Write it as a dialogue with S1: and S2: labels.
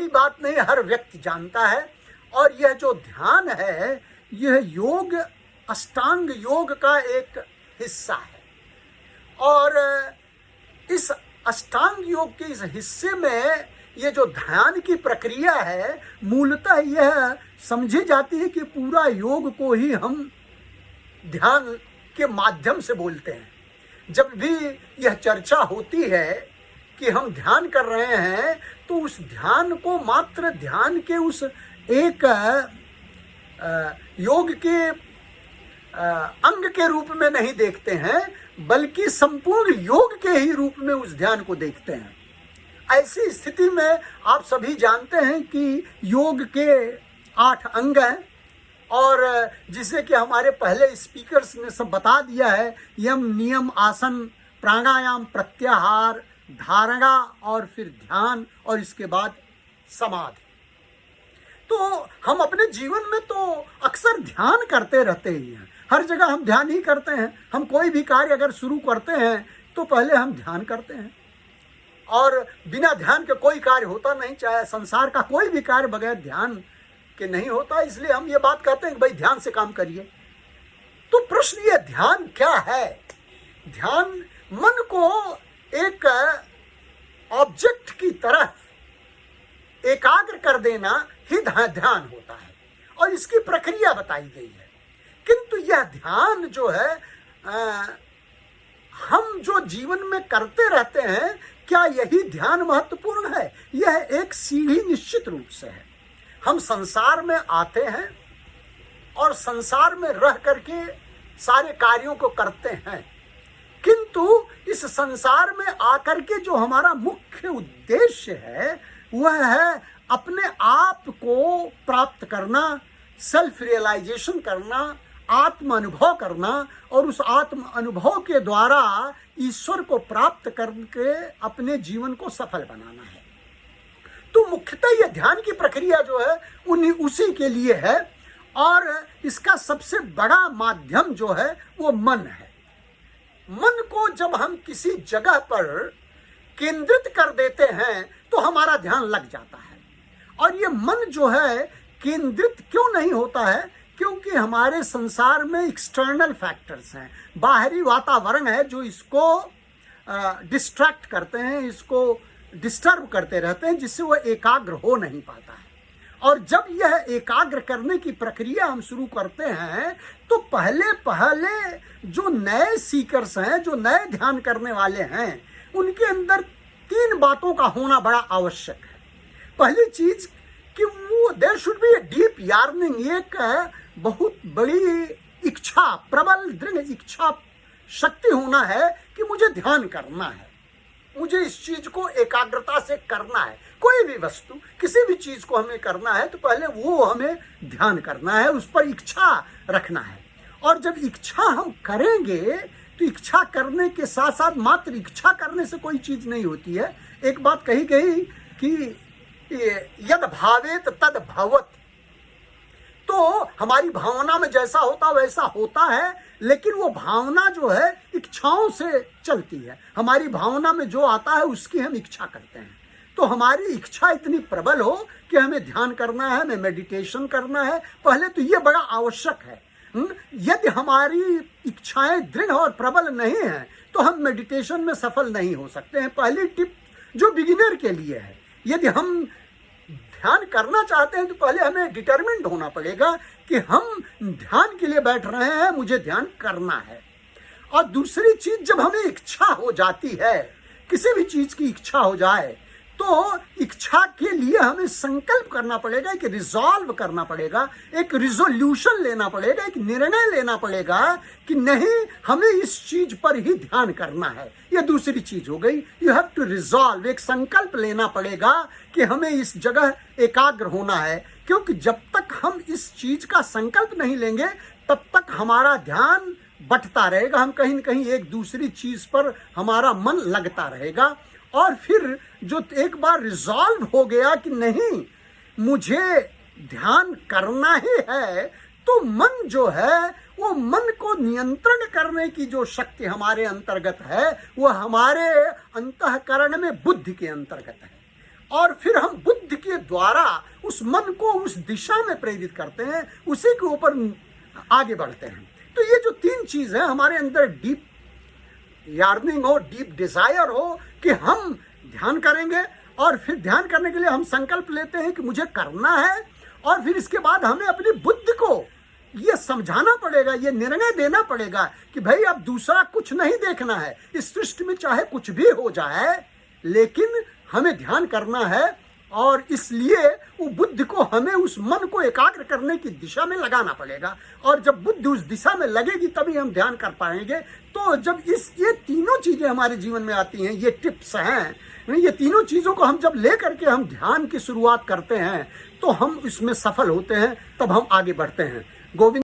S1: बड़ी बात नहीं, हर व्यक्ति जानता है। और यह जो ध्यान है, यह योग अष्टांग योग का एक हिस्सा है। और इस अष्टांग योग के इस हिस्से में ये जो ध्यान की प्रक्रिया है, मूलतः यह समझी जाती है कि पूरा योग को ही हम ध्यान के माध्यम से बोलते हैं। जब भी यह चर्चा होती है कि हम ध्यान कर रहे हैं, तो उस ध्यान को मात्र ध्यान के उस एक योग के अंग के रूप में नहीं देखते हैं, बल्कि संपूर्ण योग के ही रूप में उस ध्यान को देखते हैं। ऐसी स्थिति में आप सभी जानते हैं कि योग के 8 अंग हैं, और जिसे कि हमारे पहले स्पीकर्स ने सब बता दिया है, यम, नियम, आसन, प्राणायाम, प्रत्याहार, धारणा और फिर ध्यान, और इसके बाद समाधि। तो हम अपने जीवन में तो अक्सर ध्यान करते रहते ही हैं, हर जगह हम ध्यान ही करते हैं। हम कोई भी कार्य अगर शुरू करते हैं तो पहले हम ध्यान करते हैं, और बिना ध्यान के कोई कार्य होता नहीं, चाहे संसार का कोई भी कार्य बगैर ध्यान के नहीं होता। इसलिए हम ये बात कहते हैं कि भाई ध्यान से काम करिए। तो प्रश्न ये, ध्यान क्या है? ध्यान मन को एक ऑब्जेक्ट की तरह एकाग्र कर देना ही ध्यान होता है, और इसकी प्रक्रिया बताई गई है। किंतु यह ध्यान जो है हम जो जीवन में करते रहते हैं, क्या यही ध्यान महत्वपूर्ण है? यह एक सीढ़ी निश्चित रूप से है। हम संसार में आते हैं और संसार में रह करके सारे कार्यों को करते हैं, किंतु इस संसार में आकर के जो हमारा मुख्य उद्देश्य है, वह है अपने आप को प्राप्त करना, सेल्फ रियलाइजेशन करना, आत्म अनुभव करना, और उस आत्म अनुभव के द्वारा ईश्वर को प्राप्त करके अपने जीवन को सफल बनाना है। तो मुख्यतः यह ध्यान की प्रक्रिया जो है उसी के लिए है, और इसका सबसे बड़ा माध्यम जो है वो मन है। मन को जब हम किसी जगह पर केंद्रित कर देते हैं तो हमारा ध्यान लग जाता है। और ये मन जो है केंद्रित क्यों नहीं होता है? क्योंकि हमारे संसार में एक्सटर्नल फैक्टर्स हैं, बाहरी वातावरण है जो इसको डिस्ट्रैक्ट करते हैं, इसको डिस्टर्ब करते रहते हैं, जिससे वह एकाग्र हो नहीं पाता है। और जब यह एकाग्र करने की प्रक्रिया हम शुरू करते हैं, तो पहले जो नए सीकर्स हैं, जो नए ध्यान करने वाले हैं, उनके अंदर 3 बातों का होना बड़ा आवश्यक है। पहली चीज कि वो there should be a deep yearning, एक बहुत बड़ी इच्छा, प्रबल दृढ़ इच्छा शक्ति होना है कि मुझे ध्यान करना है, मुझे इस चीज को एकाग्रता से करना है। कोई भी वस्तु, किसी भी चीज को हमें करना है तो पहले वो हमें ध्यान करना है, उस पर इच्छा रखना है। और जब इच्छा हम करेंगे तो इच्छा करने के साथ साथ मात्र इच्छा करने से कोई चीज नहीं होती है। एक बात कही गई कि यद भावेत तद भवत, तो हमारी भावना में जैसा होता वैसा होता है, लेकिन वो भावना जो है इच्छाओं से चलती है। हमारी भावना में जो आता है उसकी हम इच्छा करते हैं। तो हमारी इच्छा इतनी प्रबल हो कि हमें ध्यान करना है, हमें मेडिटेशन करना है, पहले तो ये बड़ा आवश्यक है। यदि हमारी इच्छाएं दृढ़ और प्रबल नहीं है तो हम मेडिटेशन में सफल नहीं हो सकते हैं। पहली टिप जो बिगिनर के लिए है, यदि हम ध्यान करना चाहते हैं तो पहले हमें डिटरमिन्ड होना पड़ेगा कि हम ध्यान के लिए बैठ रहे हैं, मुझे ध्यान करना है। और दूसरी चीज, जब हमें इच्छा हो जाती है, किसी भी चीज की इच्छा हो जाए, तो इच्छा के लिए हमें संकल्प करना पड़ेगा, एक रिजॉल्व करना पड़ेगा, एक रिजोल्यूशन लेना पड़ेगा, एक निर्णय लेना पड़ेगा कि नहीं, हमें इस चीज पर ही ध्यान करना है। यह दूसरी चीज हो गई। यू हैव टू रिजॉल्व, एक संकल्प लेना पड़ेगा कि हमें इस जगह एकाग्र होना है। क्योंकि जब तक हम इस चीज का संकल्प नहीं लेंगे तब तक हमारा ध्यान बंटता रहेगा, हम कहीं न कहीं एक दूसरी चीज पर हमारा मन लगता रहेगा। और फिर जो एक बार रिजॉल्व हो गया कि नहीं, मुझे ध्यान करना ही है, तो मन जो है वो मन को नियंत्रण करने की जो शक्ति हमारे अंतर्गत है, वो हमारे अंतःकरण में बुद्धि के अंतर्गत है। और फिर हम बुद्धि के द्वारा उस मन को उस दिशा में प्रेरित करते हैं, उसी के ऊपर आगे बढ़ते हैं। तो ये जो 3 चीज है, हमारे अंदर डीप यार्निंग हो, डीप डिजायर हो कि हम ध्यान करेंगे, और फिर ध्यान करने के लिए हम संकल्प लेते हैं कि मुझे करना है, और फिर इसके बाद हमें अपनी बुद्धि को ये समझाना पड़ेगा, ये निर्णय देना पड़ेगा कि भाई अब दूसरा कुछ नहीं देखना है, इस सृष्टि में चाहे कुछ भी हो जाए लेकिन हमें ध्यान करना है। और इसलिए वो बुद्धि को, हमें उस मन को एकाग्र करने की दिशा में लगाना पड़ेगा, और जब बुद्धि उस दिशा में लगेगी तभी हम ध्यान कर पाएंगे। तो जब ये तीनों चीजें हमारे जीवन में आती हैं, ये टिप्स हैं, ये तीनों चीजों को हम जब ले करके हम ध्यान की शुरुआत करते हैं तो हम इसमें सफल होते हैं, तब हम आगे बढ़ते हैं। गोविंद।